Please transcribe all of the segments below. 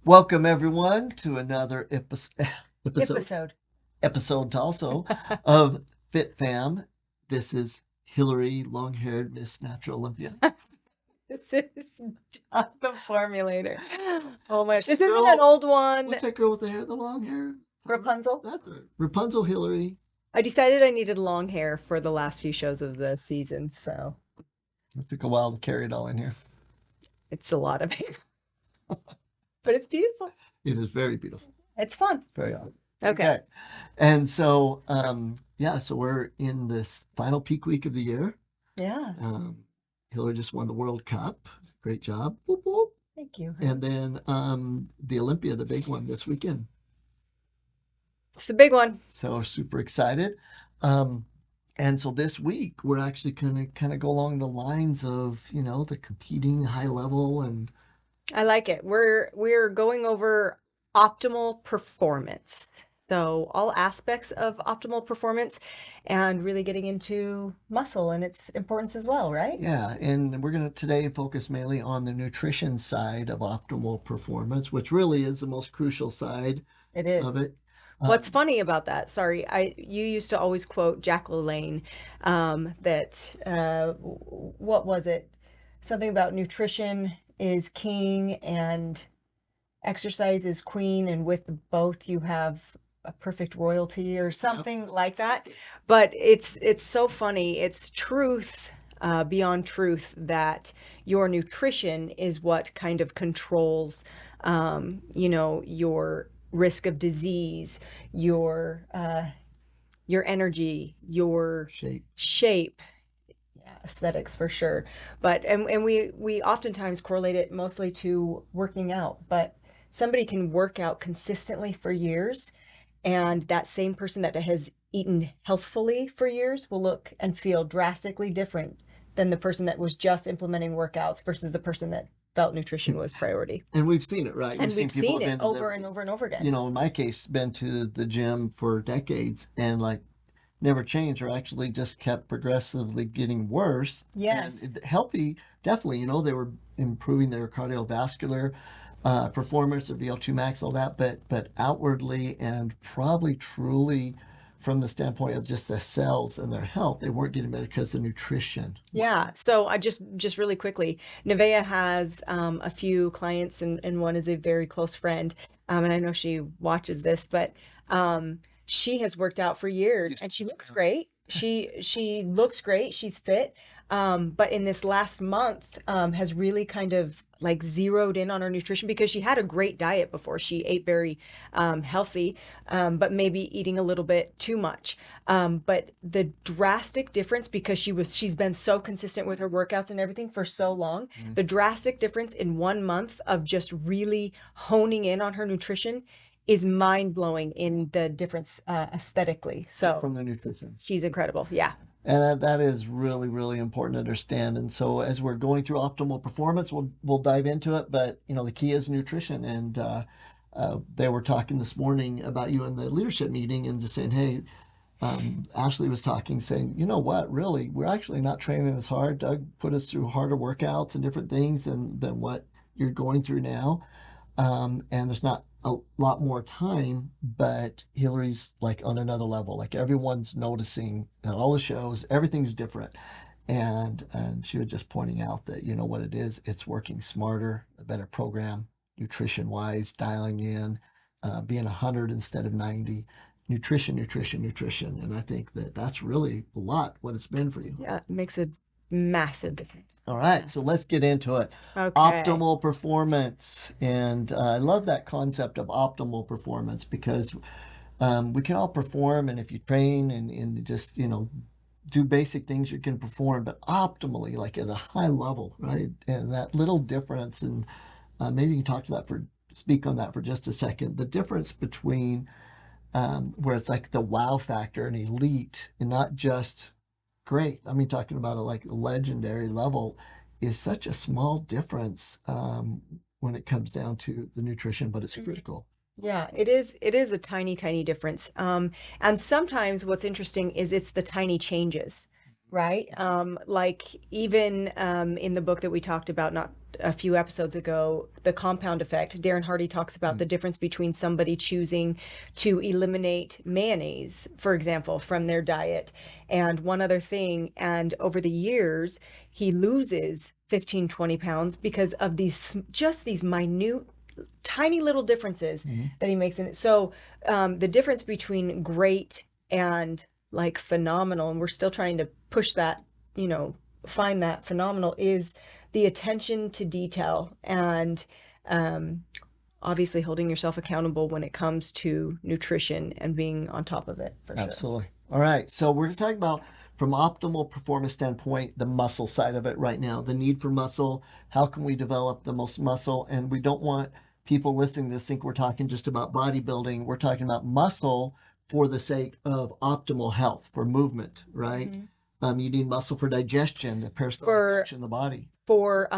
Welcome everyone to another episode Episode. episode also of Fit Fam. This is Hillary, long-haired Miss Natural Olympia. This is John the Formulator. Oh my gosh. This Girl, isn't an old one. What's that girl with the hair, the long hair? Rapunzel. That's right. Rapunzel Hillary. I decided I needed long hair for the last few shows of the season, so It took a while to carry it all in here. it's a lot of hair. But it's beautiful. It is very beautiful. It's fun. Very odd. Okay. And so, so we're in this final peak week of the year. Yeah. Hillary just won the World Cup. Great job. Boop, boop. Thank you. And then the Olympia, the big one this weekend. It's a big one. So super excited. And so this week we're actually gonna kind of go along the lines of, the competing high level and I like it. We're going over optimal performance. So all aspects of optimal performance and really getting into muscle and its importance as well, right? yeah, and we're gonna today focus mainly on the nutrition side of optimal performance, which really is the most crucial side It is. of it. What's funny about that, sorry, you used to always quote Jack LaLanne, what was it? Something about nutrition is king and exercise is queen, and with both you have a perfect royalty or something like that. But it's so funny. It's truth beyond truth that your nutrition is what kind of controls, your risk of disease, your energy, your shape, yeah, aesthetics for sure. But and we oftentimes correlate it mostly to working out, but somebody can work out consistently for years, and that same person that has eaten healthfully for years will look and feel drastically different than the person that was just implementing workouts versus the person that felt nutrition was priority. And we've seen it, right? And we've seen have it been to over and over and over again. in my case, been to the gym for decades and like never changed or actually just kept progressively getting worse. Yes. And healthy, definitely, they were improving their cardiovascular performance, their VO2 max, all that, but outwardly and probably truly from the standpoint of just the cells and their health, they weren't getting better because of nutrition. Yeah. So I just really quickly, Nevaeh has a few clients, and one is a very close friend. And I know she watches this, but she has worked out for years and she looks great. She looks great. She's fit. But in this last month, has really kind of like zeroed in on her nutrition because she had a great diet before. She ate very healthy, but maybe eating a little bit too much. But the drastic difference, because she's been so consistent with her workouts and everything for so long, the drastic difference in 1 month of just really honing in on her nutrition is mind-blowing in the difference aesthetically. So From the nutrition. she's incredible. Yeah. And that is really, really important to understand. And so as we're going through optimal performance, we'll dive into it. But the key is nutrition. And they were talking this morning about you in the leadership meeting and just saying, hey, Ashley was talking, saying, you know what, really, we're actually not training as hard. Doug put us through harder workouts and different things than what you're going through now. And there's not a lot more time, but Hillary's like on another level. Like everyone's noticing at all the shows, everything's different. And she was just pointing out that what it is, it's working smarter, a better program, nutrition wise, dialing in, being 100 instead of 90. Nutrition. And I think that's really a lot what it's been for you. Yeah, it makes a massive difference. All right, so let's get into it. Okay. Optimal performance. And I love that concept of optimal performance because we can all perform. And if you train and just, do basic things, you can perform, but optimally, like at a high level, right? And that little difference, and maybe you can speak on that for just a second. The difference between where it's like the wow factor and elite and not just great. I mean, talking about a legendary level is such a small difference when it comes down to the nutrition, but it's critical. Yeah, it is. It is a tiny, tiny difference. And sometimes what's interesting is it's the tiny changes, right? Like even in the book that we talked about not a few episodes ago, the compound effect. Darren Hardy talks about the difference between somebody choosing to eliminate mayonnaise, for example, from their diet. And one other thing, and over the years, he loses 15, 20 pounds because of just these minute, tiny little differences that he makes in it. So the difference between great and like phenomenal, and we're still trying to push that, find that phenomenal, is the attention to detail and obviously holding yourself accountable when it comes to nutrition and being on top of it, for sure. Absolutely. All right. So we're talking about, from optimal performance standpoint, the muscle side of it right now, the need for muscle. How can we develop the most muscle? And we don't want people listening to this think we're talking just about bodybuilding. We're talking about muscle for the sake of optimal health, for movement, right? You need muscle for digestion, the peristaltic action of the body. For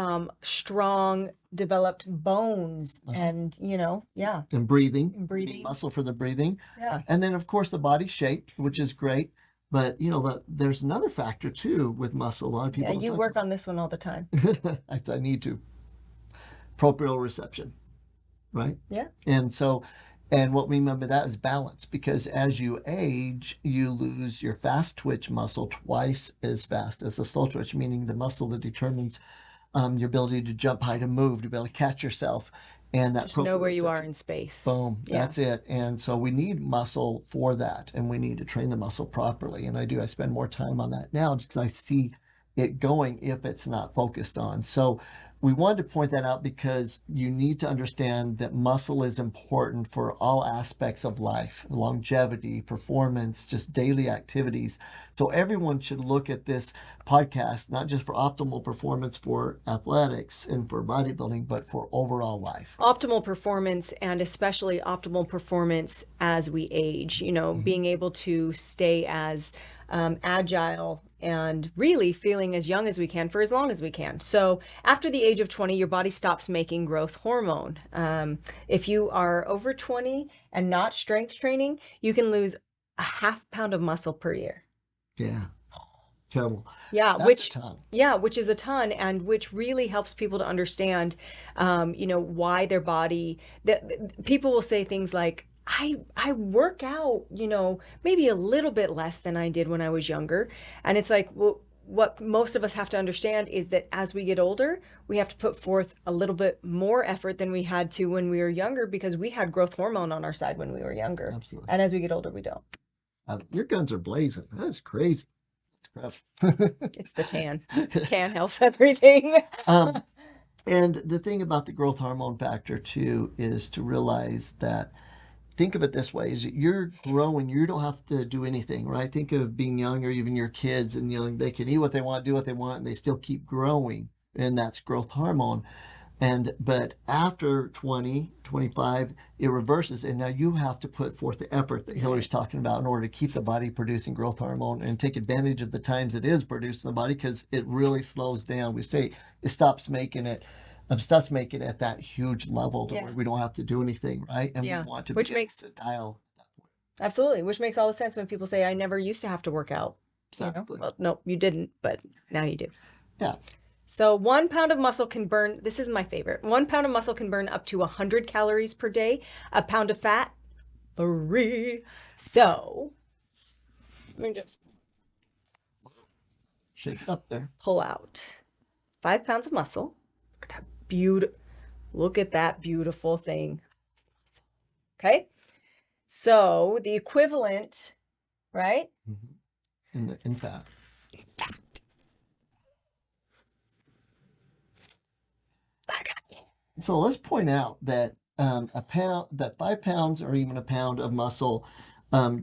strong, developed bones and, And breathing. And breathing. You need muscle for the breathing. Yeah. And then, of course, the body shape, which is great. But, there's another factor, too, with muscle. A lot of people Yeah, you work on this one all the time. I need to. Proprioception, right? Yeah. And what we mean by that is balance, because as you age, you lose your fast twitch muscle twice as fast as the slow twitch, meaning the muscle that determines your ability to jump high, to move, to be able to catch yourself. And that Just know where you are in space. Boom. Yeah. That's it. And so we need muscle for that, and we need to train the muscle properly. And I spend more time on that now because I see it going if it's not focused on. So we wanted to point that out because you need to understand that muscle is important for all aspects of life, longevity, performance, just daily activities. So everyone should look at this podcast, not just for optimal performance for athletics and for bodybuilding, but for overall life. Optimal performance, and especially optimal performance as we age, being able to stay as agile and really feeling as young as we can for as long as we can. So after the age of 20, your body stops making growth hormone. If you are over 20 and not strength training, you can lose a half pound of muscle per year. Yeah. Terrible. Yeah, That's a ton. which is a ton, and which really helps people to understand, why their body. That people will say things like, I work out, maybe a little bit less than I did when I was younger, and it's like, well, what most of us have to understand is that as we get older, we have to put forth a little bit more effort than we had to when we were younger, because we had growth hormone on our side when we were younger. Absolutely. And as we get older, we don't. Your guns are blazing. That's crazy. It's It's the tan. Tan helps everything. And the thing about the growth hormone factor too is to realize that, think of it this way, is that you're growing, you don't have to do anything, right? Think of being young, or even your kids, and they can eat what they want, do what they want, and they still keep growing, and that's growth hormone. But after 20, 25, it reverses, and now you have to put forth the effort that Hillary's talking about in order to keep the body producing growth hormone and take advantage of the times it is produced in the body, because it really slows down. We say it stops making it at that huge level to where we don't have to do anything, right? And we want to Which be makes able to dial that point. Absolutely, which makes all the sense when people say, I never used to have to work out. Exactly. Well, no, you didn't, but now you do. Yeah. So 1 pound of muscle can burn, this is my favorite, 1 pound of muscle can burn up to 100 calories per day. A pound of fat, 3. So let me just Shake it up there. pull out 5 pounds of muscle. Look at that beautiful thing. Okay. So the equivalent, right? In fat. So let's point out that 5 pounds or even a pound of muscle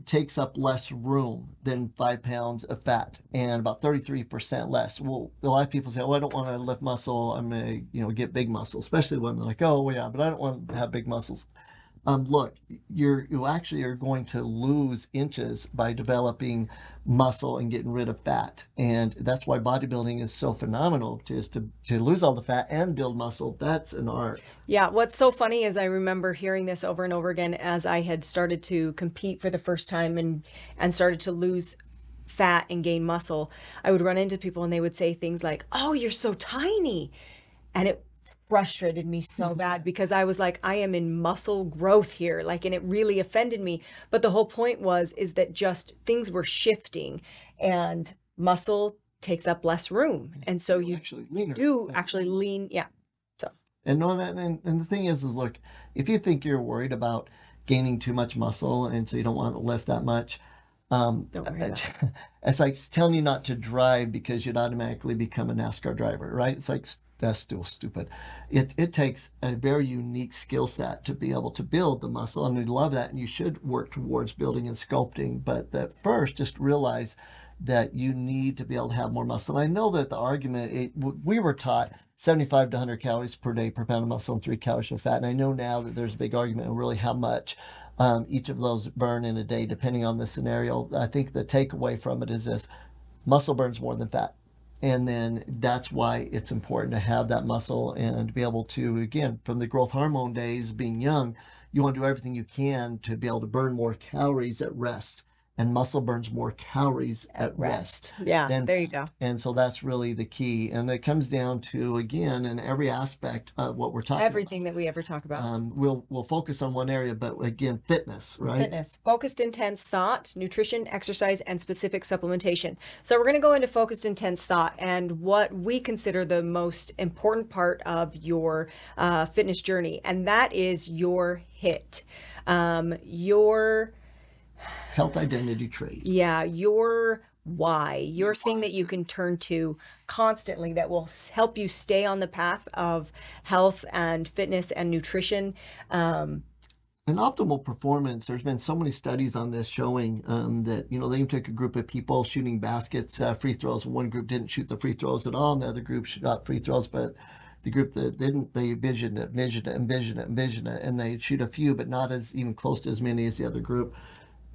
takes up less room than 5 pounds of fat, and about 33% less. Well, a lot of people say, "Oh, I don't want to lift muscle. I'm gonna, get big muscle." Especially women, they're like, "Oh, well, yeah, but I don't want to have big muscles." Look, you actually are going to lose inches by developing muscle and getting rid of fat, and that's why bodybuilding is so phenomenal. To lose all the fat and build muscle, that's an art. Yeah, what's so funny is I remember hearing this over and over again as I had started to compete for the first time and started to lose fat and gain muscle. I would run into people and they would say things like, "Oh, you're so tiny," and it frustrated me so bad because I was like, I am in muscle growth here, like, and it really offended me. But the whole point is that just things were shifting, and muscle takes up less room, and so you Actually, leaner. do actually lean. Yeah. So And know that, and the thing is look, if you think you're worried about gaining too much muscle and so you don't want to lift that much, don't worry about it. it's like telling you not to drive because you'd automatically become a NASCAR driver, right? It's like that's still stupid. It takes a very unique skill set to be able to build the muscle, and we love that, and you should work towards building and sculpting. But that first, just realize that you need to be able to have more muscle. And I know that the argument we were taught 75 to 100 calories per day per pound of muscle and 3 calories of fat. And I know now that there's a big argument on really how much each of those burn in a day, depending on the scenario. I think the takeaway from it is this: muscle burns more than fat. And then that's why it's important to have that muscle and to be able to, again, from the growth hormone days, being young, you want to do everything you can to be able to burn more calories at rest. And muscle burns more calories at rest. Yeah, than there you go. And so that's really the key. And it comes down to, again, in every aspect of what we're talking Everything that we ever talk about. about. We'll focus on one area, but again, fitness, right? Fitness, focused, intense thought, nutrition, exercise, and specific supplementation. So we're going to go into focused, intense thought and what we consider the most important part of your fitness journey, and that is your HIT, your Health identity trait. your why, your thing that you can turn to constantly that will help you stay on the path of health and fitness and nutrition. And optimal performance, there's been so many studies on this showing that, they even took a group of people shooting baskets, free throws. One group didn't shoot the free throws at all, and the other group shot free throws, but the group that didn't, they envisioned it, and they shoot a few, but not as even close to as many as the other group.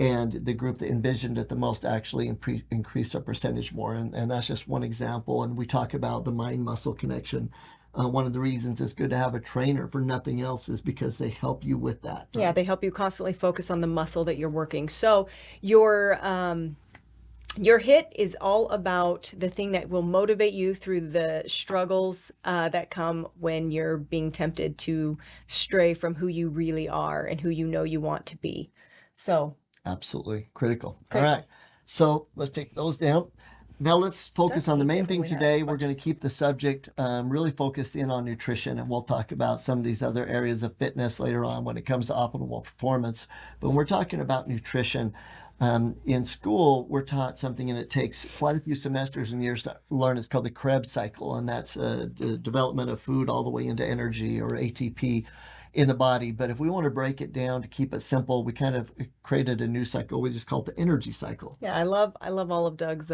And the group that envisioned it the most actually increased their percentage more. And that's just one example. And we talk about the mind-muscle connection. One of the reasons it's good to have a trainer for nothing else is because they help you with that. Yeah, they help you constantly focus on the muscle that you're working. So your HIT is all about the thing that will motivate you through the struggles that come when you're being tempted to stray from who you really are and who you want to be. So absolutely critical. All right. So let's take those down. Now let's focus on the main thing today. We're going to keep the subject really focused in on nutrition, and we'll talk about some of these other areas of fitness later on when it comes to optimal performance. But when we're talking about nutrition, in school, we're taught something, and it takes quite a few semesters and years to learn. It's called the Krebs cycle, and that's the development of food all the way into energy, or ATP, in the body. But if we want to break it down to keep it simple, we kind of created a new cycle. We just call it the energy cycle. Yeah, I love all of Doug's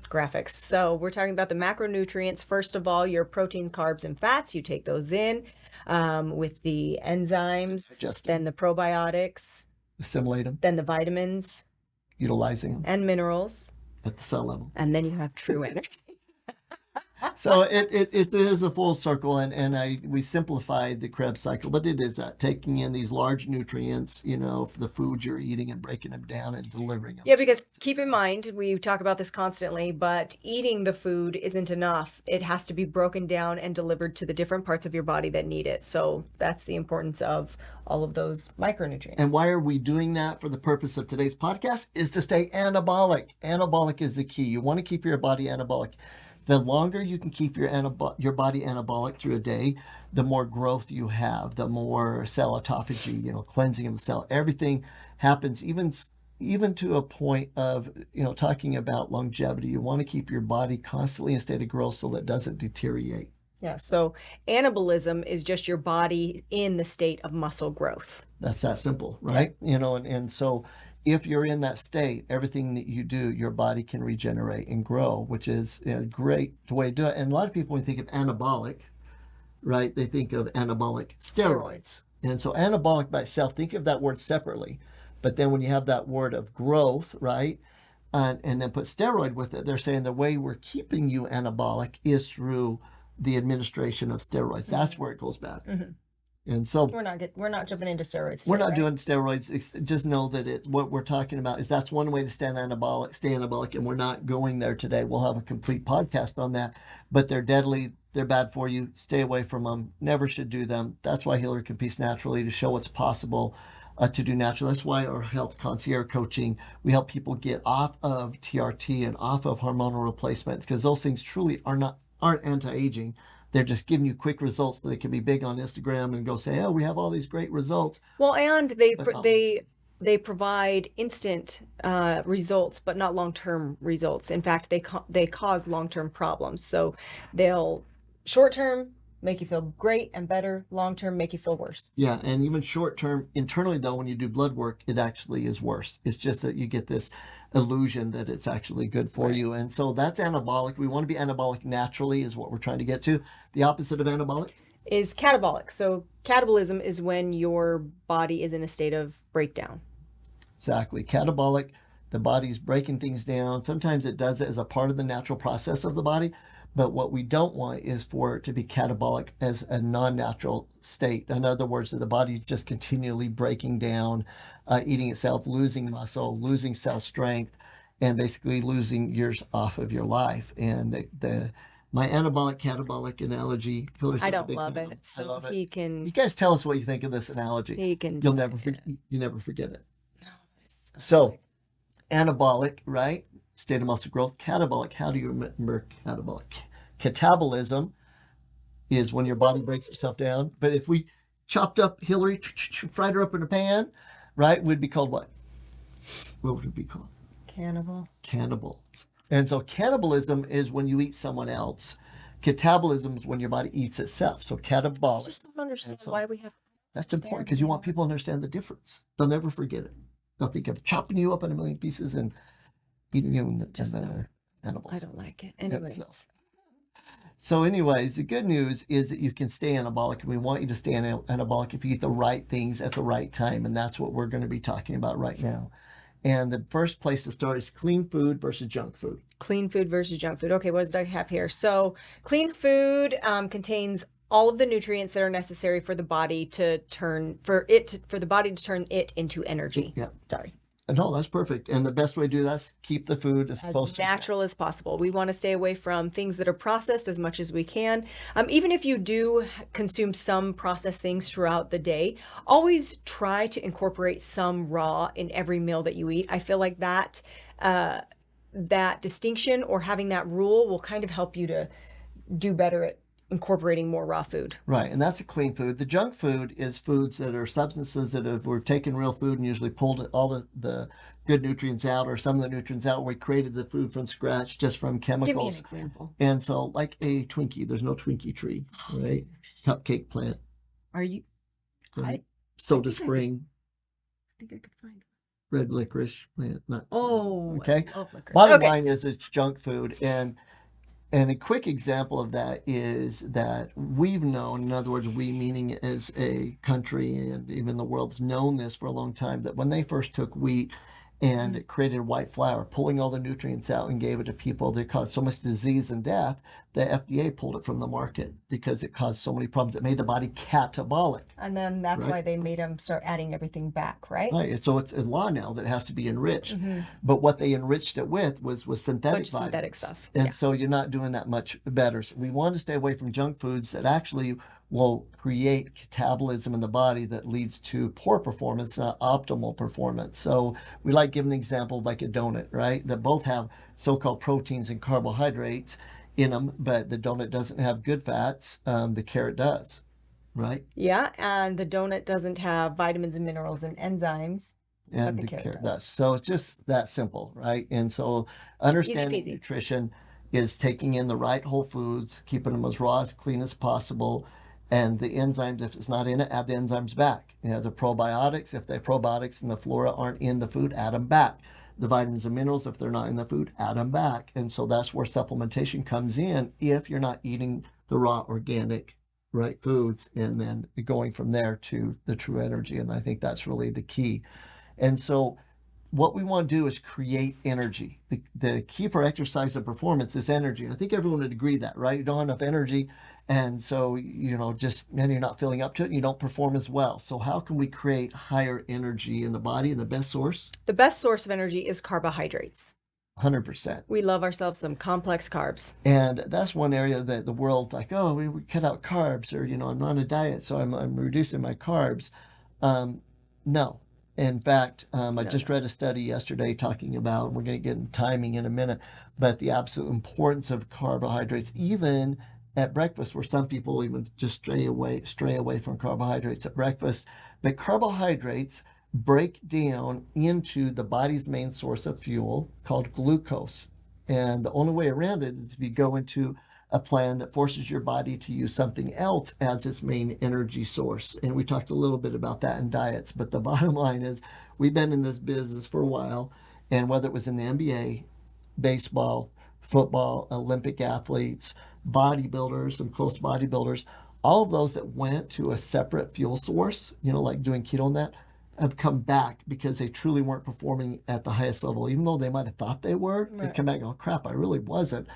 graphics. So we're talking about the macronutrients. First of all, your protein, carbs, and fats. You take those in with the enzymes, then the probiotics, assimilate them, then the vitamins, utilizing them, and minerals at the cell level. And then you have true energy. So it is a full circle, and we simplified the Krebs cycle, but it is that taking in these large nutrients, for the food you're eating, and breaking them down and delivering them. Yeah, because keep in mind, we talk about this constantly, but eating the food isn't enough. It has to be broken down and delivered to the different parts of your body that need it. So that's the importance of all of those micronutrients. And why are we doing that? For the purpose of today's podcast is to stay anabolic. Anabolic is the key. You want to keep your body anabolic. The longer you can keep your body anabolic through a day, the more growth you have, the more cell autophagy, cleansing of the cell. Everything happens, even to a point of, talking about longevity. You want to keep your body constantly in a state of growth so that it doesn't deteriorate. Yeah, so anabolism is just your body in the state of muscle growth. That's that simple, right? Yeah. And so if you're in that state, everything that you do, your body can regenerate and grow, which is a great way to do it. And a lot of people, when you think of anabolic, right, they think of anabolic steroids. And so anabolic by itself, think of that word separately. But then when you have that word of growth, right, and then put steroid with it, they're saying the way we're keeping you anabolic is through the administration of steroids. That's where it goes back. Mm-hmm. And so We're not jumping into steroids we're today, not right? doing steroids. Just know that what we're talking about is that's one way to stay anabolic, and we're not going there today. We'll have a complete podcast on that, but they're deadly. They're bad for you. Stay away from them. Never should do them. That's why Hillary competes naturally, to show what's possible to do naturally. That's why our health concierge coaching, we help people get off of TRT and off of hormonal replacement, because those things truly aren't anti-aging. They're just giving you quick results that they can be big on Instagram and go say, oh, we have all these great results. Well, and But they provide instant results, but not long-term results. In fact, they cause long-term problems. So they'll short-term make you feel great and better, long-term make you feel worse. Yeah, and even short term, internally though, when you do blood work, it actually is worse. It's just that you get this illusion that it's actually good for Right. you. And so that's anabolic. We want to be anabolic naturally, is what we're trying to get to. The opposite of anabolic? Is catabolic. So catabolism is when your body is in a state of breakdown. Exactly. Catabolic, the body's breaking things down. Sometimes it does it as a part of the natural process of the body. But what we don't want is for it to be catabolic as a non-natural state. In other words, that the body just continually breaking down, eating itself, losing muscle, losing cell strength, and basically losing years off of your life. And my anabolic catabolic analogy, Hillary's I not a don't big love fan of it. I So love it. he You can guys tell us what you think of this analogy. do You never forget it. So anabolic, right? State of muscle growth. Catabolic, how do you remember catabolic? Catabolism is when your body breaks itself down. But if we chopped up Hillary, fried her up in a pan, right, would be called what? What would it be called? cannibal. Cannibals. And so cannibalism is when you eat someone else. Catabolism is when your body eats itself. So I catabolic. just don't understand so- why we have That's important because you want people to understand the difference. They'll never forget it. They'll think of chopping you up in a million pieces and eating you in Just the don't. animals. I don't like it. That's Anyways. So anyways, the good news is that you can stay anabolic, and we want you to stay anabolic if you eat the right things at the right time. And that's what we're going to be talking about right now. And the first place to start is clean food versus junk food. Clean food versus junk food. Okay, what does Doug have here? So clean food contains all of the nutrients that are necessary for the body to turn it into energy. Yeah. Sorry. No, that's perfect. And the best way to do that is keep the food as As close to natural as possible. We want to stay away from things that are processed as much as we can. Even if you do consume some processed things throughout the day, always try to incorporate some raw in every meal that you eat. I feel like that distinction or having that rule will kind of help you to do better at incorporating more raw food. Right, and that's a clean food. The junk food is foods that are substances that we've taken real food and usually pulled all the good nutrients out, or some of the nutrients out. We created the food from scratch just from Give me an chemicals. example. And so, like a Twinkie, there's no Twinkie tree, right? Cupcake plant, Are you? I soda think I spring, think I could find. red licorice plant. Not Oh, okay. I love licorice. Bottom Okay. line is it's junk food, and a quick example of that is that we've known, in other words, we meaning as a country and even the world's known this for a long time, that when they first took wheat and it created white flour, pulling all the nutrients out and gave it to people that caused so much disease and death, the FDA pulled it from the market because it caused so many problems. It made the body catabolic. And then that's Right. why they made them start adding everything back, right? Right. And so it's a law now that it has to be enriched. Mhm. But what they enriched it with was synthetic Bunch of synthetic vitamins. stuff. And Yeah. so you're not doing that much better. So we want to stay away from junk foods that actually will create catabolism in the body that leads to poor performance, not optimal performance. So we like giving an example like a donut, right? That both have so-called proteins and carbohydrates in them, but the donut doesn't have good fats. The carrot does, right? Yeah, and the donut doesn't have vitamins and minerals and enzymes. And the the carrot carrot does. does. So it's just that simple, right? And so understanding peasy. nutrition is taking in the right whole foods, keeping them as raw, as clean as possible. And the enzymes, if it's not in it, add the enzymes back. You know, the probiotics, if the probiotics and the flora aren't in the food, add them back. The vitamins and minerals, if they're not in the food, add them back. And so that's where supplementation comes in if you're not eating the raw, organic, right foods, and then going from there to the true energy. And I think that's really the key. And so what we want to do is create energy. The key for exercise and performance is energy. I think everyone would agree that, right? You don't have enough energy, and so then you're not filling up to it and you don't perform as well. So how can we create higher energy in the body? And the best source? The best source of energy is carbohydrates. 100%. We love ourselves some complex carbs. And that's one area that the world's like, oh, we cut out carbs, or I'm on a diet, so I'm reducing my carbs. No. In fact, I just read a study yesterday talking about, we're going to get in timing in a minute, but the absolute importance of carbohydrates, even at breakfast, where some people even just stray away from carbohydrates at breakfast. But carbohydrates break down into the body's main source of fuel called glucose. And the only way around it is if you go into a plan that forces your body to use something else as its main energy source. And we talked a little bit about that in diets, but the bottom line is we've been in this business for a while, and whether it was in the NBA, baseball, football, Olympic athletes, bodybuilders, some close bodybuilders, all of those that went to a separate fuel source, like doing keto and that, have come back because they truly weren't performing at the highest level. Even though they might have thought they were, they come back and go, crap, I really wasn't.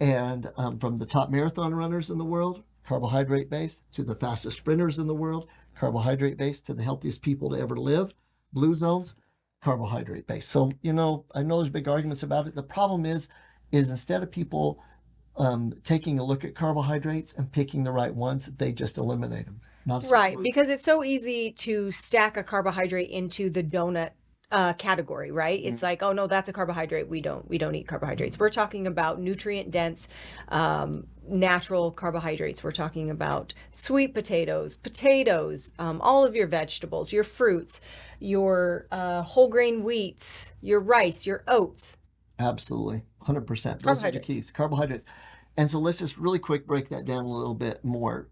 And from the top marathon runners in the world, carbohydrate based, to the fastest sprinters in the world, carbohydrate based, to the healthiest people to ever live, blue zones, carbohydrate based. So, I know there's big arguments about it. The problem is instead of people taking a look at carbohydrates and picking the right ones, they just eliminate them. Right, because it's so easy to stack a carbohydrate into the donut category, right? It's like, oh no, that's a carbohydrate. We don't eat carbohydrates. We're talking about nutrient dense, natural carbohydrates. We're talking about sweet potatoes, all of your vegetables, your fruits, your whole grain wheats, your rice, your oats. Absolutely, 100%. Those are the keys, carbohydrates. And so let's just really quick break that down a little bit more.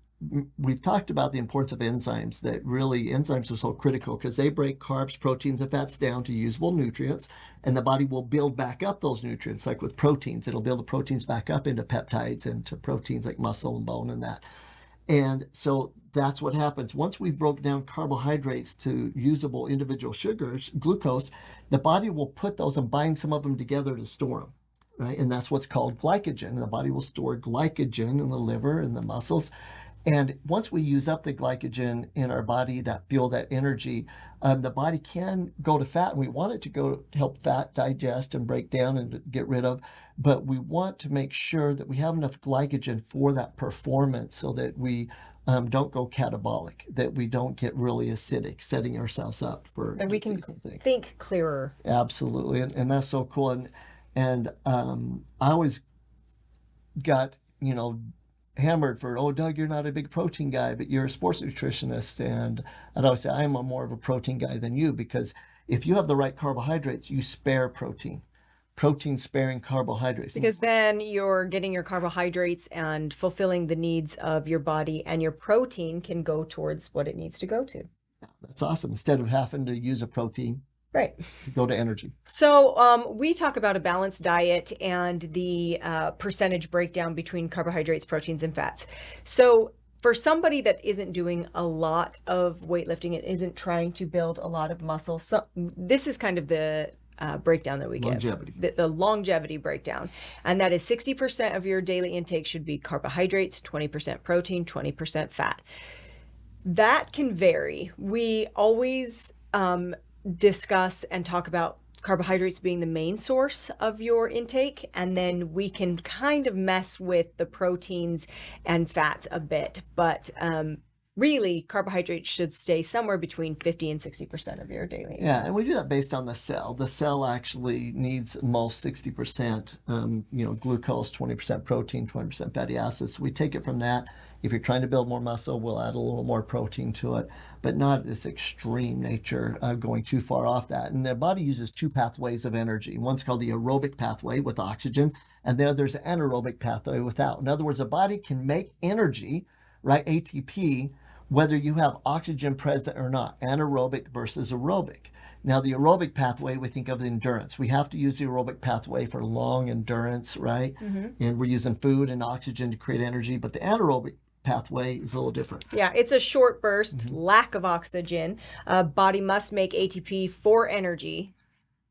We've talked about the importance of enzymes, that really enzymes are so critical because they break carbs, proteins, and fats down to usable nutrients, and the body will build back up those nutrients. Like with proteins, it'll build the proteins back up into peptides and to proteins like muscle and bone and that. And so that's what happens. Once we broke down carbohydrates to usable individual sugars, glucose, the body will put those and bind some of them together to store them, right? And that's what's called glycogen. The body will store glycogen in the liver and the muscles. And once we use up the glycogen in our body, that fuel, that energy, the body can go to fat, and we want it to go to help fat digest and break down and get rid of. But we want to make sure that we have enough glycogen for that performance so that we don't go catabolic, that we don't get really acidic, setting ourselves up for. And we can think clearer. Absolutely. And that's so cool. And I always got, hammered for, oh, Doug, you're not a big protein guy, but you're a sports nutritionist. And I'd always say I'm more of a protein guy than you, because if you have the right carbohydrates, you spare protein sparing carbohydrates. Because then you're getting your carbohydrates and fulfilling the needs of your body, and your protein can go towards what it needs to go to. Yeah, that's awesome. Instead of having to use a protein. Right. To go to energy. So we talk about a balanced diet and the percentage breakdown between carbohydrates, proteins, and fats. So for somebody that isn't doing a lot of weightlifting and isn't trying to build a lot of muscle, this is kind of the breakdown that we give. The longevity breakdown. And that is 60% of your daily intake should be carbohydrates, 20% protein, 20% fat. That can vary. We always discuss and talk about carbohydrates being the main source of your intake, and then we can kind of mess with the proteins and fats a bit, but really carbohydrates should stay somewhere between 50 and 60% of your daily intake. Yeah, and we do that based on the cell. The cell actually needs most 60% glucose, 20% protein, 20% fatty acids. So we take it from that. If you're trying to build more muscle, we'll add a little more protein to it, but not this extreme nature going too far off that. And the body uses two pathways of energy. One's called the aerobic pathway with oxygen, and the other's an anaerobic pathway without. In other words, the body can make energy, right, ATP, whether you have oxygen present or not, anaerobic versus aerobic. Now, the aerobic pathway, we think of endurance. We have to use the aerobic pathway for long endurance, right? Mm-hmm. And we're using food and oxygen to create energy, but the anaerobic pathway is a little different. Yeah, it's a short burst, lack of oxygen. Body must make ATP for energy.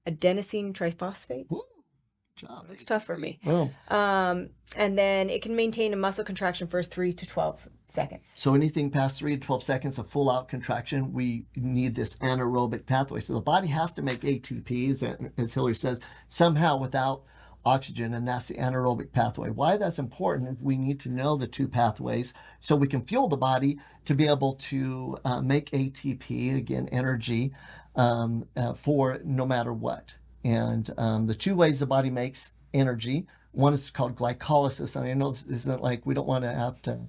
adenosine triphosphate. Woo, good job. It's tough for me. Well, And then it can maintain a muscle contraction for 3 to 12 seconds. so anything past 3 to 12 seconds of full out contraction, we need this anaerobic pathway. So the body has to make ATP, as Hillary says, somehow without oxygen, and that's the anaerobic pathway. Why that's important is we need to know the two pathways so we can fuel the body to be able to make ATP, again, energy, for no matter what. And the two ways the body makes energy, one is called glycolysis. And I know this isn't like we don't want to have to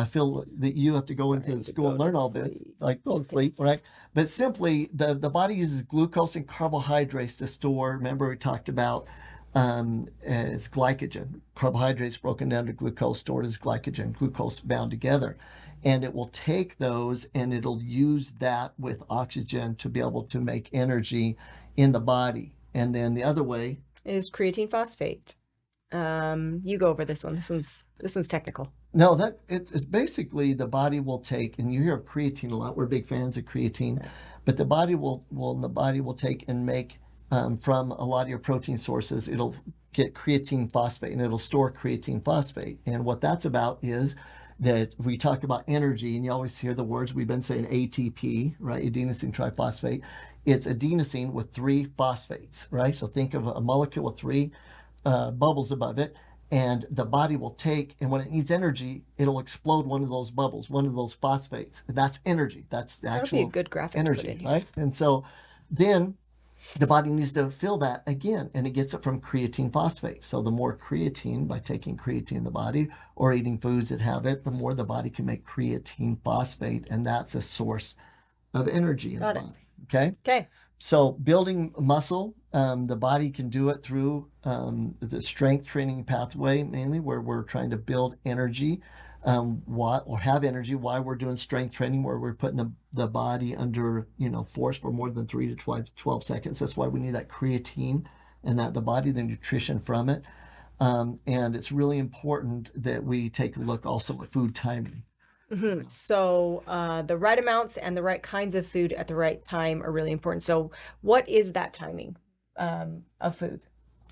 feel that you have to go into school and learn all this, like go to sleep, right? But simply, the body uses glucose and carbohydrates to store. Remember, we talked about as glycogen. Carbohydrates broken down to glucose, stored as glycogen, glucose bound together. And it will take those and it'll use that with oxygen to be able to make energy in the body. And then the other way is creatine phosphate. You go over this one. This one's technical. No, that it's basically the body will take, and you hear of creatine a lot. We're big fans of creatine, but the body will take and make from a lot of your protein sources. It'll get creatine phosphate, and it'll store creatine phosphate. And what that's about is that we talk about energy, and you always hear the words we've been saying ATP, right? Adenosine triphosphate. It's adenosine with 3 phosphates, right? So think of a molecule with 3 bubbles above it. And the body will take, and when it needs energy, it'll explode one of those bubbles, one of those phosphates. And that's energy. That's the That'll be a actual good graphic to put in energy, here. right? And so then the body needs to fill that again, and it gets it from creatine phosphate. So the more creatine, by taking creatine in the body or eating foods that have it, the more the body can make creatine phosphate, and that's a source of energy in Got the it. body. Okay? Okay. So building muscle, the body can do it through the strength training pathway, mainly where we're trying to build energy, or have energy while we're doing strength training, where we're putting the body under force for more than 3 to 12 seconds. That's why we need that creatine and that the body, the nutrition from it. And it's really important that we take a look also at food timing. So the right amounts and the right kinds of food at the right time are really important. So what is that timing of food?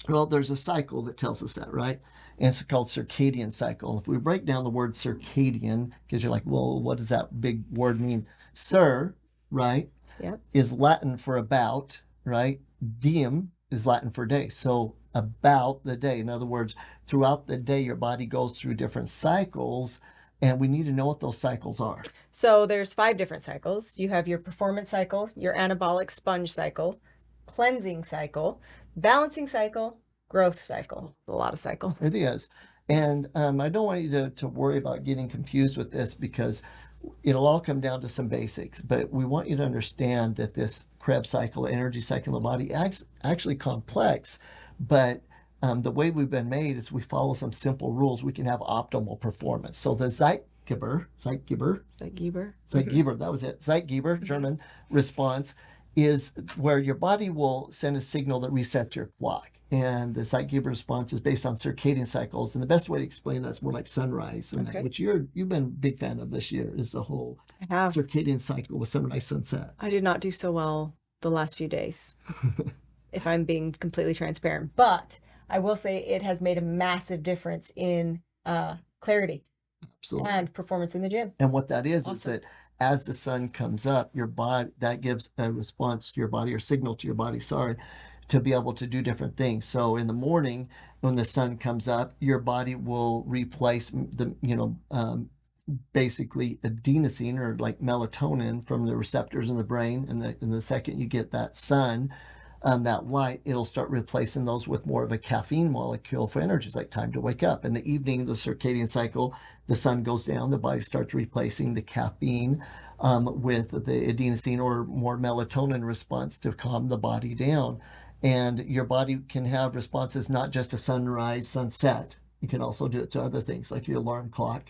Well, there's a cycle that tells us that, right? And it's called circadian cycle. If we break down the word circadian, because you're like, well, what does that big word mean? Cir, right, is Latin for about, right? Diem is Latin for day. So about the day. In other words, throughout the day, your body goes through different cycles, and we need to know what those cycles are. So there's 5 different cycles. You have your performance cycle, your anabolic sponge cycle, cleansing cycle, balancing cycle, growth cycle. A lot of cycle. It is. And I don't want you to worry about getting confused with this, because it'll all come down to some basics. But we want you to understand that this Krebs cycle, energy cycle in the body, actually complex, but the way we've been made is we follow some simple rules. We can have optimal performance. So the Zeitgeber, that was it. Zeitgeber, German response is where your body will send a signal that resets your clock. And the Zeitgeber response is based on circadian cycles. And the best way to explain that's more like sunrise, and that, which you've been a big fan of this year, is the whole circadian cycle with sunrise, sunset. I did not do so well the last few days, if I'm being completely transparent. But I will say it has made a massive difference in clarity and performance in the gym. And what that is that as the sun comes up, your body, that gives a response to your body, or signal to your body, to be able to do different things. So in the morning, when the sun comes up, your body will replace basically adenosine, or like melatonin, from the receptors in the brain. And the second you get that sun, that light, it'll start replacing those with more of a caffeine molecule for energy. It's like time to wake up. In the evening, the circadian cycle, the sun goes down, the body starts replacing the caffeine with the adenosine or more melatonin response to calm the body down. And your body can have responses not just to sunrise, sunset. You can also do it to other things like your alarm clock.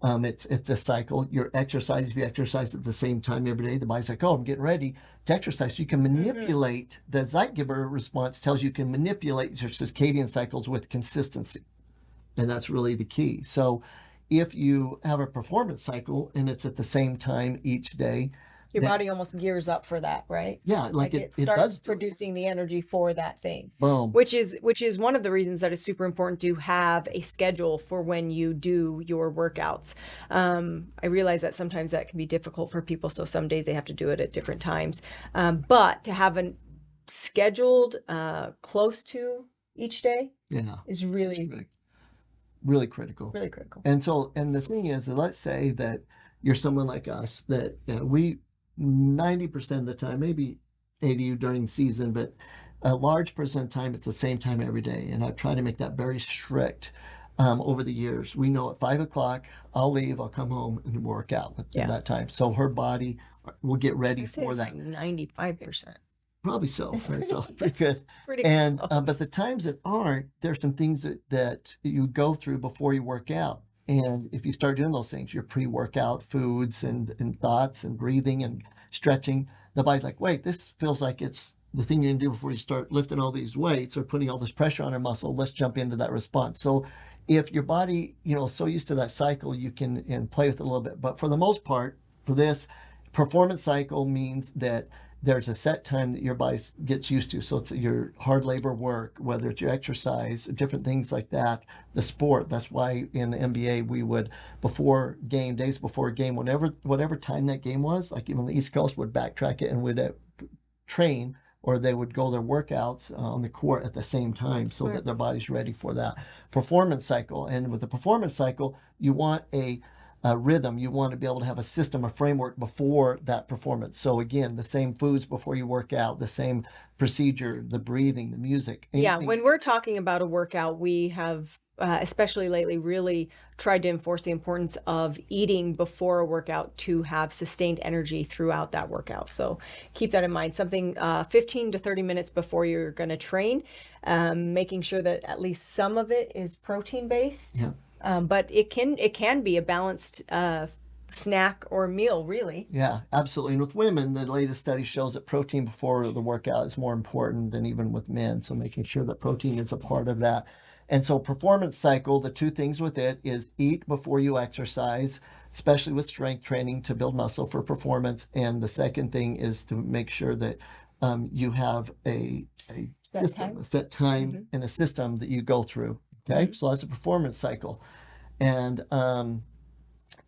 It's a cycle. Your exercise, if you exercise at the same time every day, the body's like, oh, I'm getting ready to exercise. So you can manipulate, the Zeitgeber response tells you can manipulate your circadian cycles with consistency. And that's really the key. So if you have a performance cycle and it's at the same time each day, Your that, body almost gears up for that, right? yeah, like Like it, it it starts does do it. producing the energy for that thing, Boom. which is one of the reasons that it's super important to have a schedule for when you do your workouts. I realize that sometimes that can be difficult for people, so some days they have to do it at different times. But to have a scheduled close to each day Yeah, is it's really, really critical. really critical. And so, and the thing is, let's say that you're someone like us that we 90% of the time, maybe 80 during the season, but a large percent of the time, it's the same time every day. And I've tried to make that very strict over the years. We know at 5 o'clock, I'll leave, I'll come home and work out within Yeah. that time. So her body will get ready I'd say for it's that. like 95%. Probably so. It's Right? pretty- So pretty good. Pretty And close. but the times that aren't, there's some things that you go through before you work out. And if you start doing those things, your pre-workout foods and thoughts and breathing and stretching, the body's like, wait, this feels like it's the thing you're gonna do before you start lifting all these weights or putting all this pressure on our muscle. Let's jump into that response. So if your body, is so used to that cycle, you can and play with it a little bit. But for the most part, for this performance cycle means that there's a set time that your body gets used to. So it's your hard labor work, whether it's your exercise, different things like that, the sport. That's why in the NBA, we would, before game, days before a game, whatever time that game was, like even the East Coast would backtrack it and would train, or they would go their workouts on the court at the same time so that their body's ready for that performance cycle. And with the performance cycle, you want a rhythm. You want to be able to have a system, a framework before that performance. So again, the same foods before you work out, the same procedure, the breathing, the music. Yeah, anything- when we're talking about a workout, we have, especially lately, really tried to enforce the importance of eating before a workout to have sustained energy throughout that workout. So keep that in mind. Something 15 to 30 minutes before you're going to train, making sure that at least some of it is protein based. Yeah. But it can be a balanced snack or meal, really. Yeah, absolutely. And with women, the latest study shows that protein before the workout is more important than even with men. So making sure that protein is a part of that. And so performance cycle, the two things with it is eat before you exercise, especially with strength training to build muscle for performance. And the second thing is to make sure that you have a set time and a system that you go through. Okay, so that's a performance cycle. And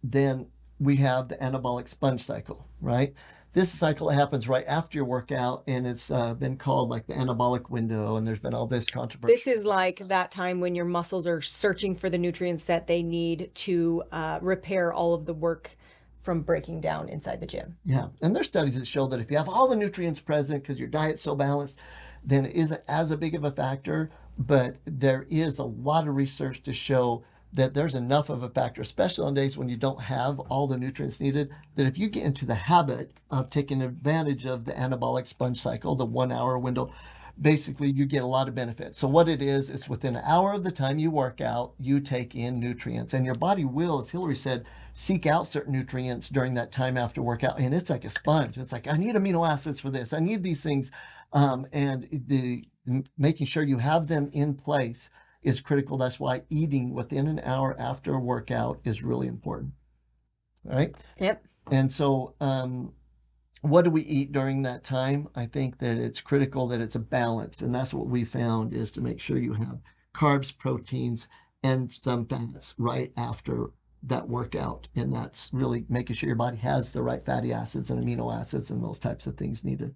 then we have the anabolic sponge cycle, right? This cycle happens right after your workout, and it's been called like the anabolic window, and there's been all this controversy. This is like that time when your muscles are searching for the nutrients that they need to repair all of the work from breaking down inside the gym. Yeah, and there's studies that show that if you have all the nutrients present because your diet's so balanced, then it isn't as a big of a factor. But there is a lot of research to show that there's enough of a factor, especially on days when you don't have all the nutrients needed, that if you get into the habit of taking advantage of the anabolic sponge cycle, the 1 hour window, basically you get a lot of benefits. So what it is, it's within an hour of the time you work out, you take in nutrients, and your body will, as Hillary said, seek out certain nutrients during that time after workout. And it's like a sponge. It's like, I need amino acids for this. I need these things. And the making sure you have them in place is critical. That's why eating within an hour after a workout is really important. All right. Yep. And so, what do we eat during that time? I think that it's critical that it's a balance. And that's what we found is to make sure you have carbs, proteins, and some fats right after that workout. And that's really making sure your body has the right fatty acids and amino acids and those types of things needed.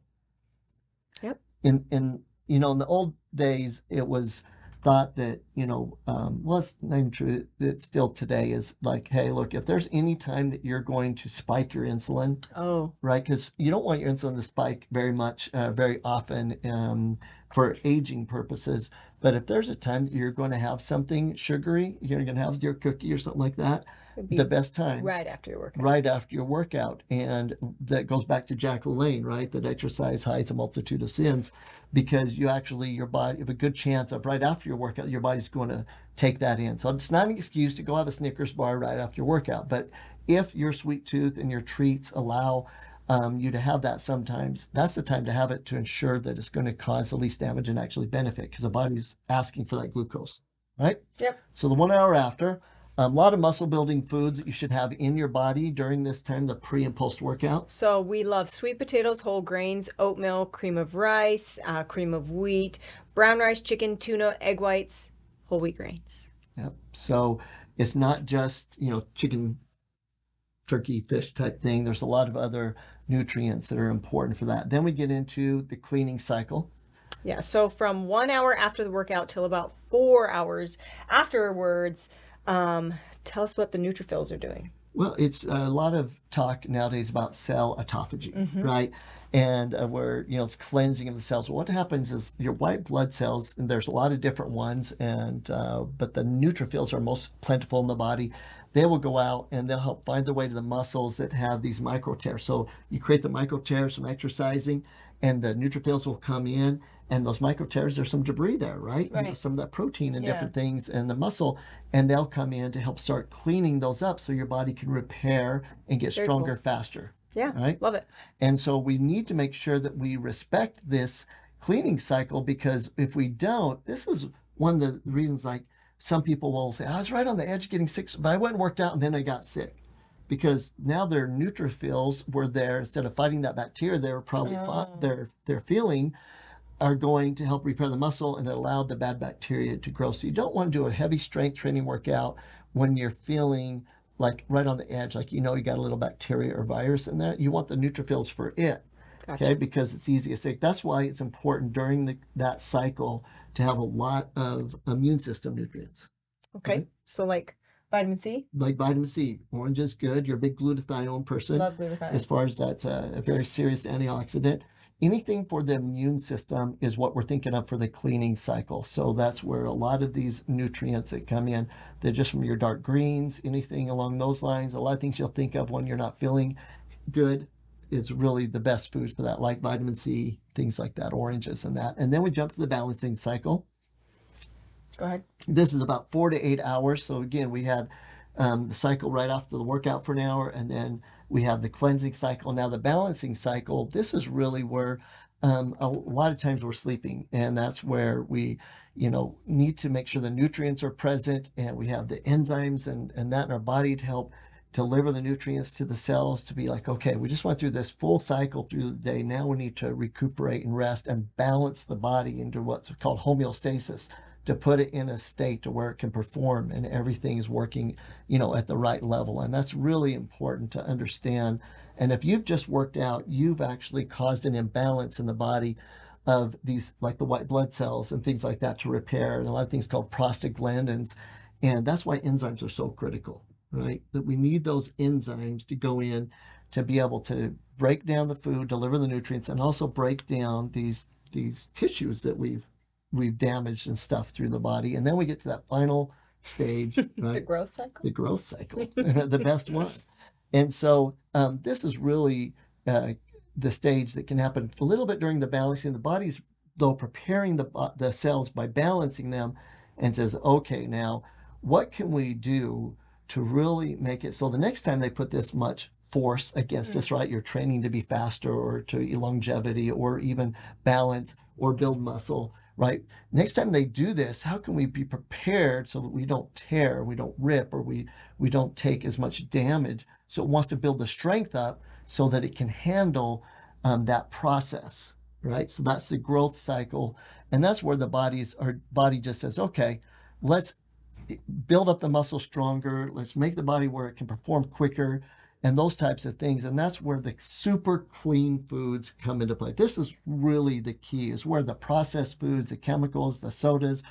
Yep. In in the old days, it was thought that, well, it's not even true. It still today is like, hey, look, if there's any time that you're going to spike your insulin, Oh, right? Because you don't want your insulin to spike very much, very often for aging purposes. But if there's a time that you're going to have something sugary, you're going to have your cookie or something like that, it'd be the best time right after your workout. right after your workout. And that goes back to Jack LaLanne, right? That exercise hides a multitude of sins, because you actually, your body, have a good chance of right after your workout, your body's going to take that in. So it's not an excuse to go have a Snickers bar right after your workout. But if your sweet tooth and your treats allow you to have that sometimes, that's the time to have it to ensure that it's going to cause the least damage and actually benefit, because the body's asking for that glucose, right? Yep. So the 1 hour after, A lot of muscle building foods that you should have in your body during this time, the pre and post workout. So we love sweet potatoes, whole grains, oatmeal, cream of rice, cream of wheat, brown rice, chicken, tuna, egg whites, whole wheat grains. Yep. So it's not just, chicken, turkey, fish type thing. There's a lot of other nutrients that are important for that. Then we get into the cleaning cycle. Yeah, so from 1 hour after the workout till about 4 hours afterwards, tell us what the neutrophils are doing. Well, it's a lot of talk nowadays about cell autophagy, right? And where, it's cleansing of the cells. What happens is your white blood cells, and there's a lot of different ones, and but the neutrophils are most plentiful in the body. They will go out and they'll help find their way to the muscles that have these micro tears. So you create the micro tears from exercising, and the neutrophils will come in, and those micro tears, there's some debris there, right? Right. Some of that protein and Yeah. different things in the muscle, and they'll come in to help start cleaning those up so your body can repair and get Very stronger cool. faster. Yeah, Right. love it. And so we need to make sure that we respect this cleaning cycle, because if we don't, this is one of the reasons, like some people will say, I was right on the edge of getting sick, but I went and worked out and then I got sick. Because now their neutrophils were there, instead of fighting that bacteria they were probably they're feeling, are going to help repair the muscle and allow the bad bacteria to grow. So you don't want to do a heavy strength training workout when you're feeling like right on the edge, like you got a little bacteria or virus in there. You want the neutrophils for it, Gotcha. okay? Because it's easy to sick. That's why it's important during that cycle to have a lot of immune system nutrients. Okay, so like vitamin C, Like vitamin C, orange is good. You're a big glutathione person. love glutathione. As far as that's a very serious antioxidant. Anything for the immune system is what we're thinking of for the cleaning cycle. So that's where a lot of these nutrients that come in, they're just from your dark greens, anything along those lines. A lot of things you'll think of when you're not feeling good is really the best food for that, like vitamin C, things like that, oranges and that. And then we jump to the balancing cycle. Go ahead. This is about 4 to 8 hours. So again, we had the cycle right after the workout for an hour, and then we have the cleansing cycle. Now the balancing cycle, this is really where a lot of times we're sleeping, and that's where we need to make sure the nutrients are present, and we have the enzymes and that in our body to help deliver the nutrients to the cells, to be like, okay, we just went through this full cycle through the day. Now we need to recuperate and rest and balance the body into what's called homeostasis, to put it in a state to where it can perform and everything is working, at the right level. And that's really important to understand. And if you've just worked out, you've actually caused an imbalance in the body of these, like the white blood cells and things like that, to repair, and a lot of things called prostaglandins. And that's why enzymes are so critical, right? That we need those enzymes to go in to be able to break down the food, deliver the nutrients, and also break down these tissues that we've damaged and stuff through the body. And then we get to that final stage, right? The growth cycle. The growth cycle, the best one. And so this is really the stage that can happen a little bit during the balancing. The body's, though, preparing the cells by balancing them, and says, okay, now what can we do to really make it so the next time they put this much force against us, right? You're training to be faster or to longevity or even balance or build muscle, right? Next time they do this, how can we be prepared so that we don't tear, we don't rip, or we don't take as much damage? So it wants to build the strength up so that it can handle that process, right? So that's the growth cycle. And that's where our body just says, okay, let's build up the muscle stronger. Let's make the body where it can perform quicker, and those types of things. And that's where the super clean foods come into play. This is really the key, is where the processed foods, the chemicals, the sodas,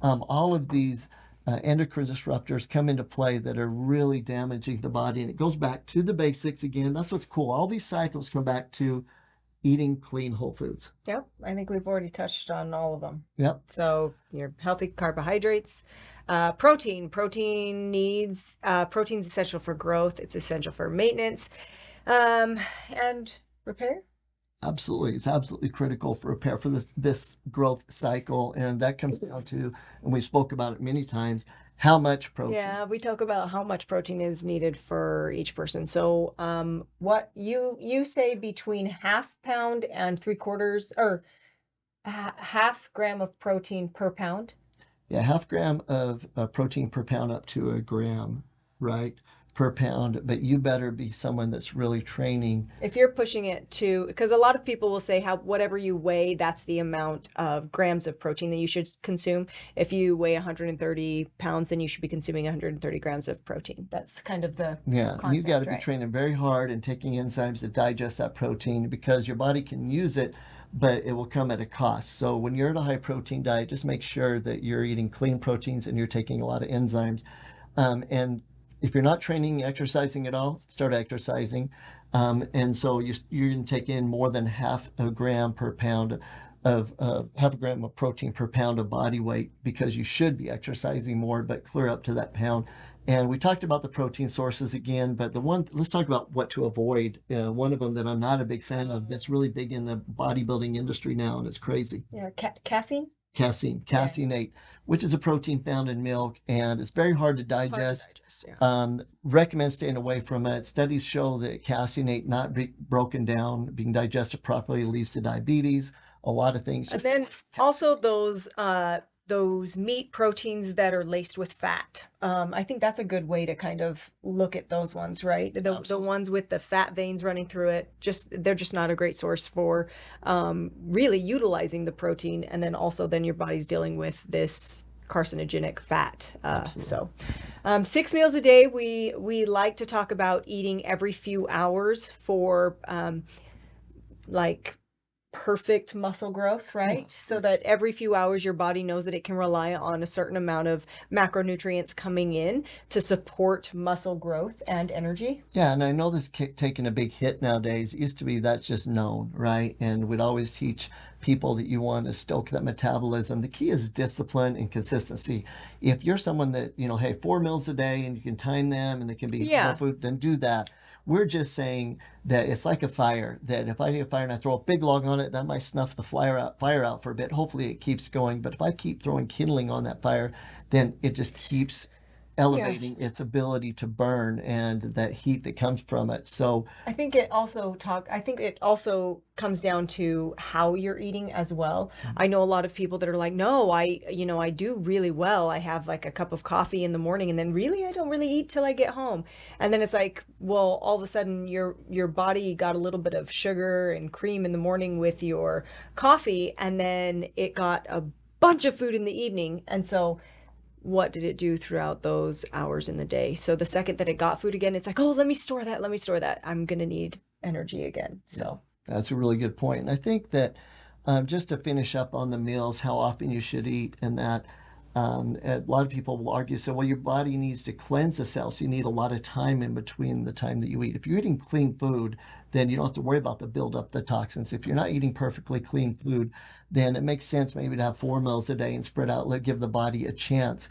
all of these endocrine disruptors come into play that are really damaging the body. And it goes back to the basics again. That's what's cool. All these cycles come back to eating clean whole foods. Yep, I think we've already touched on all of them. Yep. So your healthy carbohydrates, protein. Protein's essential for growth. It's essential for maintenance, and repair. Absolutely. It's absolutely critical for repair for this growth cycle. And that comes down to, and we spoke about it many times, how much protein. Yeah, we talk about how much protein is needed for each person. So what you say between 1/2 pound and 3/4 or half gram of protein per pound? Yeah, half gram of protein per pound up to a gram, right, per pound. But you better be someone that's really training. If you're pushing it to, because a lot of people will say how whatever you weigh, that's the amount of grams of protein that you should consume. If you weigh 130 pounds, then you should be consuming 130 grams of protein. That's kind of the Yeah, you got to concept, be right? training very hard and taking enzymes to digest that protein because your body can use it, but it will come at a cost. So when you're at a high protein diet, just make sure that you're eating clean proteins and you're taking a lot of enzymes. And if you're not training, exercising at all, start exercising. And so you're going to take in more than half a gram per pound of half a gram of protein per pound of body weight because you should be exercising more, but clear up to that pound. And we talked about the protein sources again, but let's talk about what to avoid. One of them that I'm not a big fan of that's really big in the bodybuilding industry now, and it's crazy. Yeah, casein. Casein, caseinate, which is a protein found in milk, and it's very hard to Hard to digest. digest, yeah. Recommend staying away from it. Studies show that caseinate not broken down, being digested properly leads to diabetes, a lot of things. And then also those meat proteins that are laced with fat. I think that's a good way to kind of look at those ones, right? The Absolutely. ones with the fat veins running through it, they're just not a great source for really utilizing the protein. And then also then your body's dealing with this carcinogenic fat. So 6 meals a day. We like to talk about eating every few hours for like perfect muscle growth, right? So that every few hours your body knows that it can rely on a certain amount of macronutrients coming in to support muscle growth and energy. Yeah, and I know this taking a big hit nowadays. It used to be that's just known, right? And we'd always teach people that you want to stoke that metabolism. The key is discipline and consistency. If you're someone that, hey, 4 meals a day and you can time them and they can be whole food, then do that. We're just saying that it's like a fire, that if I need a fire and I throw a big log on it, that might snuff the fire out for a bit. Hopefully it keeps going. But if I keep throwing kindling on that fire, then it just keeps elevating its ability to burn and that heat that comes from it. So I think it also comes down to how you're eating as well. I know a lot of people that are like, no, I do really well. I have like a cup of coffee in the morning and then really I don't really eat till I get home. And then it's like, well, all of a sudden your body got a little bit of sugar and cream in the morning with your coffee and then it got a bunch of food in the evening. And so what did it do throughout those hours in the day? So the second that it got food again, it's like, oh, let me store that. I'm going to need energy again. So that's a really good point. And I think that just to finish up on the meals, how often you should eat, and that a lot of people will argue, so, well, your body needs to cleanse the cells. So you need a lot of time in between the time that you eat. If you're eating clean food, then you don't have to worry about the buildup, the toxins. If you're not eating perfectly clean food, then it makes sense maybe to have 4 meals a day and spread out, give the body a chance.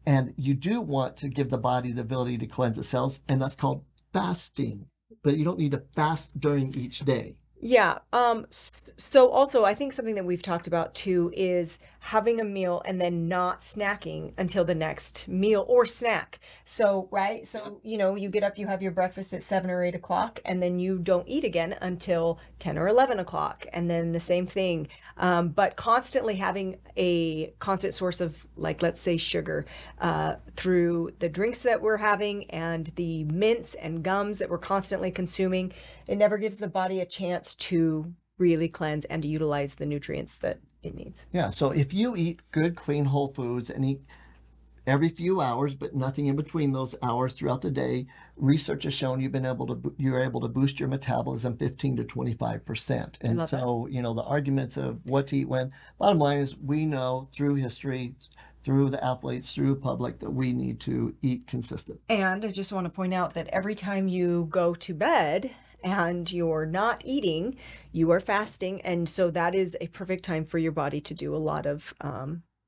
And you do want to give the body the ability to cleanse the cells, and that's called fasting. But you don't need to fast during each day. yeah. So also I think something that we've talked about too is having a meal and then not snacking until the next meal or snack. So, right. So, you get up, you have your breakfast at 7 or 8 o'clock, and then you don't eat again until 10 or 11 o'clock. And then the same thing. But constantly having a constant source of, like, let's say sugar, through the drinks that we're having and the mints and gums that we're constantly consuming, it never gives the body a chance to really cleanse and to utilize the nutrients that it needs. Yeah, so if you eat good, clean, whole foods and eat every few hours, but nothing in between those hours throughout the day, research has shown you're able to boost your metabolism 15 to 25%. And so, the arguments of what to eat when, bottom line is we know through history, through the athletes, through the public, that we need to eat consistent. And I just want to point out that every time you go to bed and you're not eating, you are fasting. And so that is a perfect time for your body to do a lot of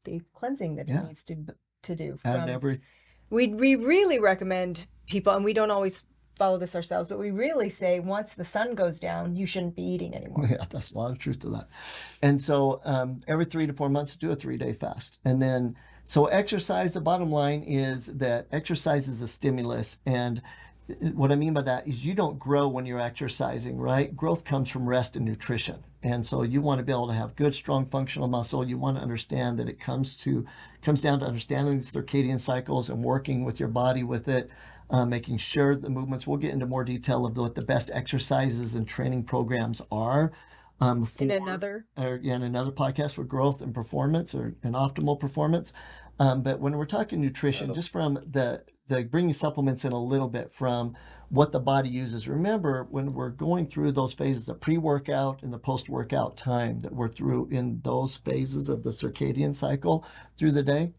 the cleansing that it needs to do. We really recommend people, and we don't always follow this ourselves, but we really say once the sun goes down, you shouldn't be eating anymore. Yeah, that's a lot of truth to that. And so every 3 to 4 months, do a 3-day fast. And then, so exercise, the bottom line is that exercise is a stimulus. And what I mean by that is you don't grow when you're exercising, right? Growth comes from rest and nutrition. And so you want to be able to have good, strong, functional muscle. You want to understand that it comes down to understanding the circadian cycles and working with your body with it, making sure the movements. We'll get into more detail of what the best exercises and training programs are. In For another, in another podcast for growth and performance or an optimal performance. But when we're talking nutrition, just from the bringing supplements in a little bit from what the body uses. Remember, when we're going through those phases, the pre-workout and the post-workout time that we're through in those phases of the circadian cycle through the day,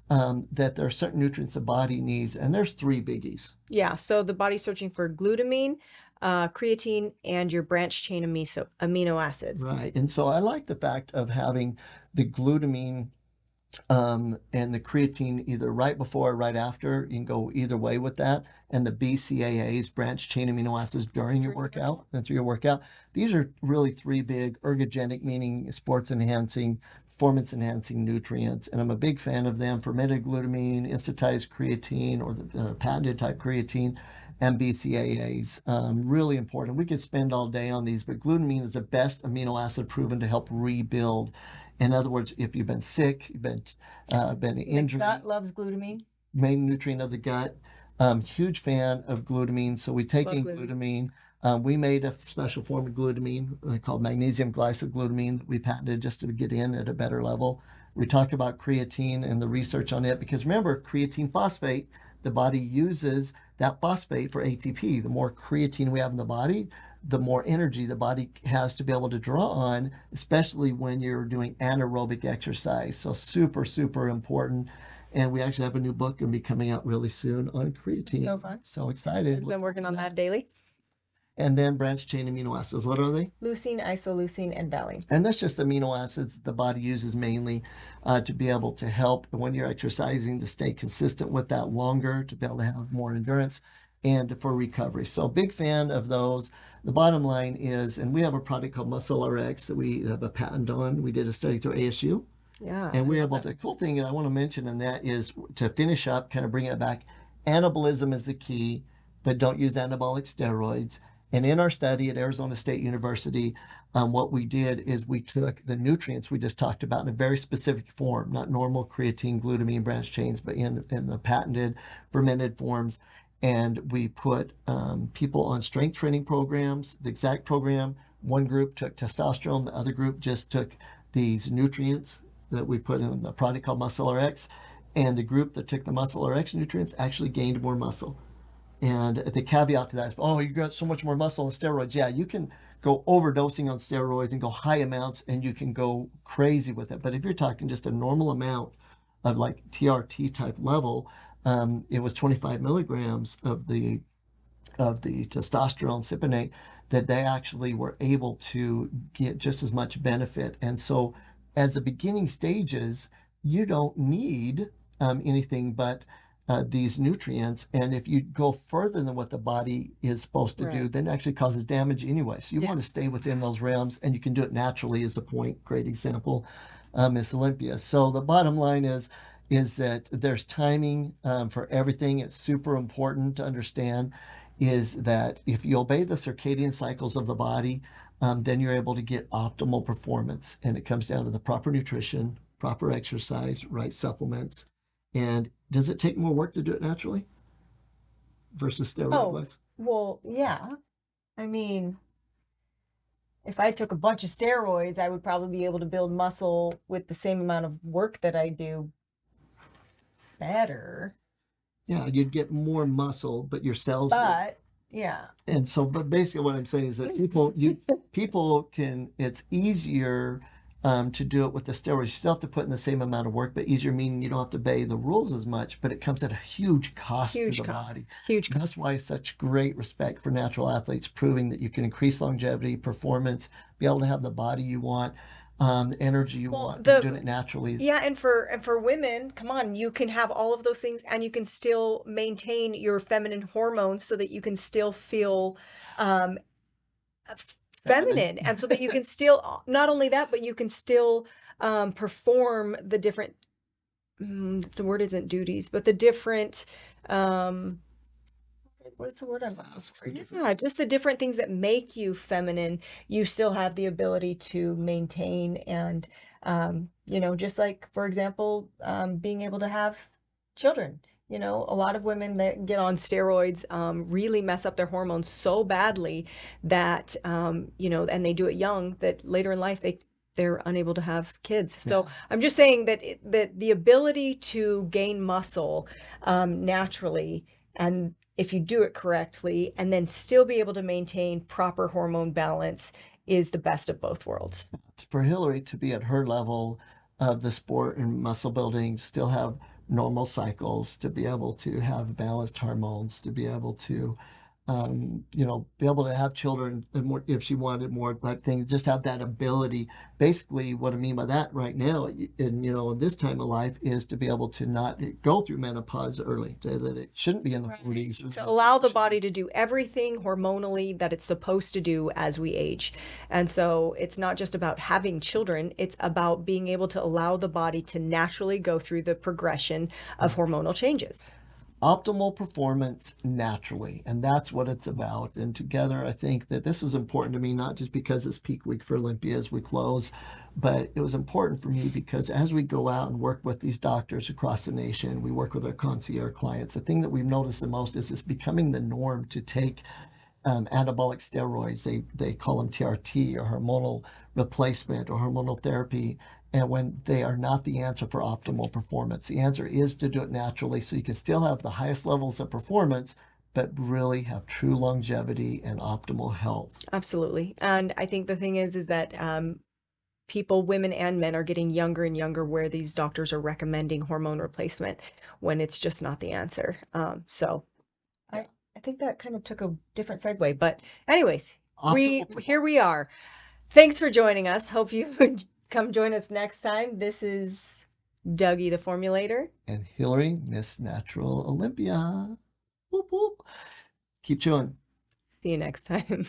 that there are certain nutrients the body needs, and there's three biggies. yeah. So the body's searching for glutamine, creatine, and your branched chain amino acids. Right. And so I like the fact of having the glutamine and the creatine either right before or right after. You can go either way with that. And the BCAAs, branched chain amino acids, during your workout and through your workout. These are really three big ergogenic, meaning sports enhancing, performance enhancing nutrients. And I'm a big fan of them: fermented glutamine, instantized creatine, or the patented type creatine, and BCAAs. Really important. We could spend all day on these, but glutamine is the best amino acid proven to help rebuild. In other words, if you've been sick, you've been injured, The gut loves glutamine. main nutrient of the gut. Huge fan of glutamine. So we take Love in glutamine. glutamine. We made a special form of glutamine called magnesium glycoglutamine. We patented just to get in at a better level. We talk about creatine and the research on it because remember, creatine phosphate, the body uses that phosphate for ATP. The more creatine we have in the body, the more energy the body has to be able to draw on, especially when you're doing anaerobic exercise. So super, super important. And we actually have a new book going to be coming out really soon on creatine. So fun. So excited. I've been working on that daily. And then branched chain amino acids. What are they? Leucine, isoleucine, and valine. And that's just amino acids the body uses mainly to be able to help when you're exercising to stay consistent with that longer, to be able to have more endurance and for recovery. So big fan of those. The bottom line is, and we have a product called Muscle RX that we have a patent on. We did a study through ASU. Yeah. And we're able to, the cool thing that I want to mention in that is to finish up, kind of bring it back, anabolism is the key, but don't use anabolic steroids. And in our study at Arizona State University, what we did is we took the nutrients we just talked about in a very specific form, not normal creatine, glutamine, branched chains, but in the patented fermented forms. And we put people on strength training programs, the exact program. One group took testosterone, the other group just took these nutrients that we put in a product called Muscle RX. And the group that took the Muscle RX nutrients actually gained more muscle. And the caveat to that is, oh, you got so much more muscle on steroids. Yeah, you can go overdosing on steroids and go high amounts and you can go crazy with it. But if you're talking just a normal amount of like TRT type level, it was 25 milligrams of the testosterone cypionate that they actually were able to get just as much benefit. And so as the beginning stages, you don't need anything but these nutrients. And if you go further than what the body is supposed to do, then it actually causes damage anyway. So you want to stay within those realms, and you can do it naturally is the point. Great example, Miss Olympia. So the bottom line is that there's timing for everything. It's super important to understand is that if you obey the circadian cycles of the body, then you're able to get optimal performance. And it comes down to the proper nutrition, proper exercise, right supplements. And does it take more work to do it naturally versus steroid-wise? Well, yeah. I mean, if I took a bunch of steroids, I would probably be able to build muscle with the same amount of work that I do better. Yeah, you'd get more muscle, but your cells. But yeah. And so, but basically, what I'm saying is that people can. It's easier to do it with the steroids. You still have to put in the same amount of work, but easier meaning you don't have to obey the rules as much, but it comes at a huge cost to the body. Huge cost. That's why such great respect for natural athletes, proving that you can increase longevity, performance, be able to have the body you want, the energy you want, doing it naturally. Yeah, and for women, come on, you can have all of those things and you can still maintain your feminine hormones so that you can still feel feminine, and so that you can still, not only that, but you can still perform the different, the word isn't duties, but the different, what's the word I'm Tasks are different. yeah, just the different things that make you feminine, you still have the ability to maintain and just like for example, being able to have children. A lot of women that get on steroids really mess up their hormones so badly that and they do it young that later in life they're unable to have kids. So Yeah. I'm just saying that that the ability to gain muscle naturally, and if you do it correctly, and then still be able to maintain proper hormone balance is the best of both worlds. For Hillary to be at her level of the sport and muscle building, still have normal cycles, to be able to have balanced hormones, to be able to be able to have children and more if she wanted more type thing, just have that ability. Basically, what I mean by that right now, in this time of life, is to be able to not go through menopause early, that it shouldn't be in the Right. 40s. To allow the body to do everything hormonally that it's supposed to do as we age. And so it's not just about having children, it's about being able to allow the body to naturally go through the progression of hormonal changes. Optimal performance naturally, and that's what it's about. And together, I think that this was important to me, not just because it's peak week for Olympia as we close, but it was important for me because as we go out and work with these doctors across the nation, we work with our concierge clients. The thing that we've noticed the most is it's becoming the norm to take anabolic steroids. They call them TRT, or hormonal replacement, or hormonal therapy. And when they are not the answer for optimal performance, the answer is to do it naturally so you can still have the highest levels of performance, but really have true longevity and optimal health. Absolutely. And I think the thing is that people, women and men, are getting younger and younger where these doctors are recommending hormone replacement when it's just not the answer. So I think that kind of took a different segue. But anyways, Optimal here we performance. are. Thanks for joining us. Hope you would come join us next time. This is Dougie the Formulator. And Hillary, Miss Natural Olympia. Whoop, whoop. Keep chewing. See you next time.